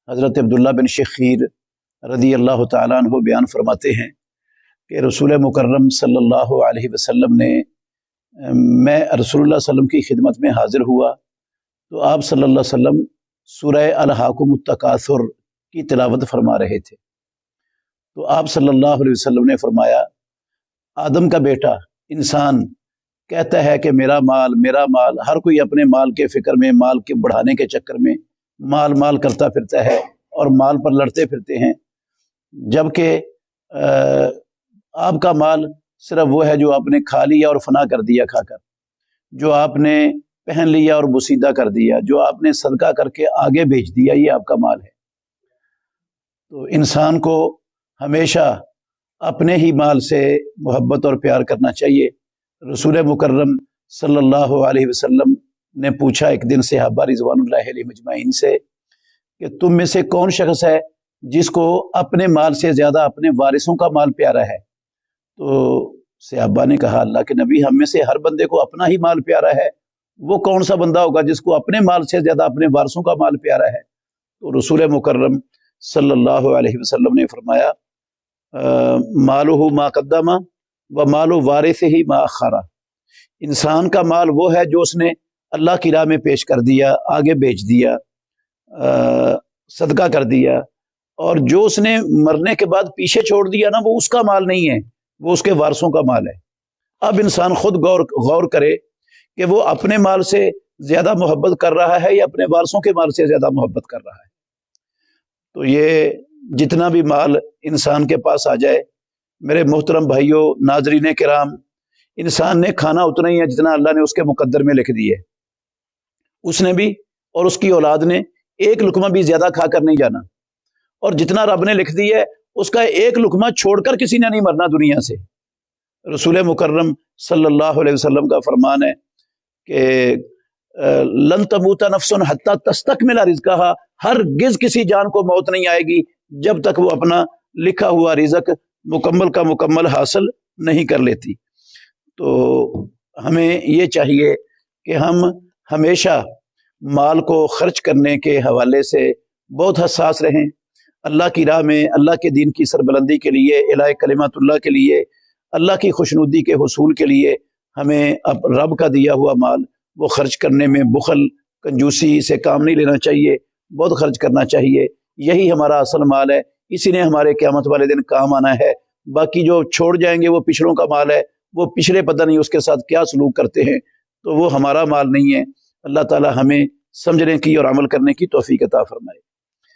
حضرت عبداللہ بن شخیر رضی اللہ تعالیٰ عنہ بیان فرماتے ہیں کہ رسول مکرم صلی اللہ علیہ وسلم نے میں رسول اللہ صلی اللہ علیہ وسلم کی خدمت میں حاضر ہوا تو آپ صلی اللہ علیہ وسلم سورہ الہاکم التکاثر کی تلاوت فرما رہے تھے۔ تو آپ صلی اللہ علیہ وسلم نے فرمایا، آدم کا بیٹا انسان کہتا ہے کہ میرا مال، ہر کوئی اپنے مال کے فکر میں، مال کے بڑھانے کے چکر میں مال کرتا پھرتا ہے اور مال پر لڑتے پھرتے ہیں، جبکہ آپ کا مال صرف وہ ہے جو آپ نے کھا لیا اور فنا کر دیا کھا کر، جو آپ نے پہن لیا اور بوسیدہ کر دیا، جو آپ نے صدقہ کر کے آگے بھیج دیا، یہ آپ کا مال ہے۔ تو انسان کو ہمیشہ اپنے ہی مال سے محبت اور پیار کرنا چاہیے۔ رسول مکرم صلی اللہ علیہ وسلم نے پوچھا ایک دن صحابہ رضوان اللہ علیہ مجمعین سے کہ تم میں سے کون شخص ہے جس کو اپنے مال سے زیادہ اپنے وارثوں کا مال پیارا ہے؟ تو صحابہ نے کہا، اللہ کے نبی، ہم میں سے ہر بندے کو اپنا ہی مال پیارا ہے، وہ کون سا بندہ ہوگا جس کو اپنے مال سے زیادہ اپنے وارثوں کا مال پیارا ہے؟ تو رسول مکرم صلی اللہ علیہ وسلم نے فرمایا، مالہ ما قدم و مال وارثہ ما اخر۔ انسان کا مال وہ ہے جو اس نے اللہ کی راہ میں پیش کر دیا، آگے بیچ دیا، صدقہ کر دیا، اور جو اس نے مرنے کے بعد پیچھے چھوڑ دیا نا، وہ اس کا مال نہیں ہے، وہ اس کے وارثوں کا مال ہے۔ اب انسان خود غور کرے کہ وہ اپنے مال سے زیادہ محبت کر رہا ہے یا اپنے وارثوں کے مال سے زیادہ محبت کر رہا ہے۔ تو یہ جتنا بھی مال انسان کے پاس آ جائے، میرے محترم بھائیوں، ناظرین کرام، انسان نے کھانا اتنا ہی ہے جتنا اللہ نے اس کے مقدر میں لکھ دی ہے۔ اس نے بھی اور اس کی اولاد نے ایک لقمہ بھی زیادہ کھا کر نہیں جانا، اور جتنا رب نے لکھ دی ہے اس کا ایک لقمہ چھوڑ کر کسی نے نہیں مرنا دنیا سے۔ رسول مکرم صلی اللہ علیہ وسلم کا فرمان ہے کہ لن تموت نفس حتی تستکمل رزقہا، ہرگز کسی جان کو موت نہیں آئے گی جب تک وہ اپنا لکھا ہوا رزق مکمل کا مکمل حاصل نہیں کر لیتی۔ تو ہمیں یہ چاہیے کہ ہم ہمیشہ مال کو خرچ کرنے کے حوالے سے بہت حساس رہیں۔ اللہ کی راہ میں، اللہ کے دین کی سربلندی کے لیے، اعلاء کلمات اللہ کے لیے، اللہ کی خوشنودی کے حصول کے لیے ہمیں اب رب کا دیا ہوا مال وہ خرچ کرنے میں بخل، کنجوسی سے کام نہیں لینا چاہیے، بہت خرچ کرنا چاہیے۔ یہی ہمارا اصل مال ہے، اسی نے ہمارے قیامت والے دن کام آنا ہے۔ باقی جو چھوڑ جائیں گے وہ پچھلوں کا مال ہے، وہ پچھلے پتہ نہیں اس کے ساتھ کیا سلوک کرتے ہیں، تو وہ ہمارا مال نہیں ہے۔ اللہ تعالی ہمیں سمجھنے کی اور عمل کرنے کی توفیق عطا فرمائے۔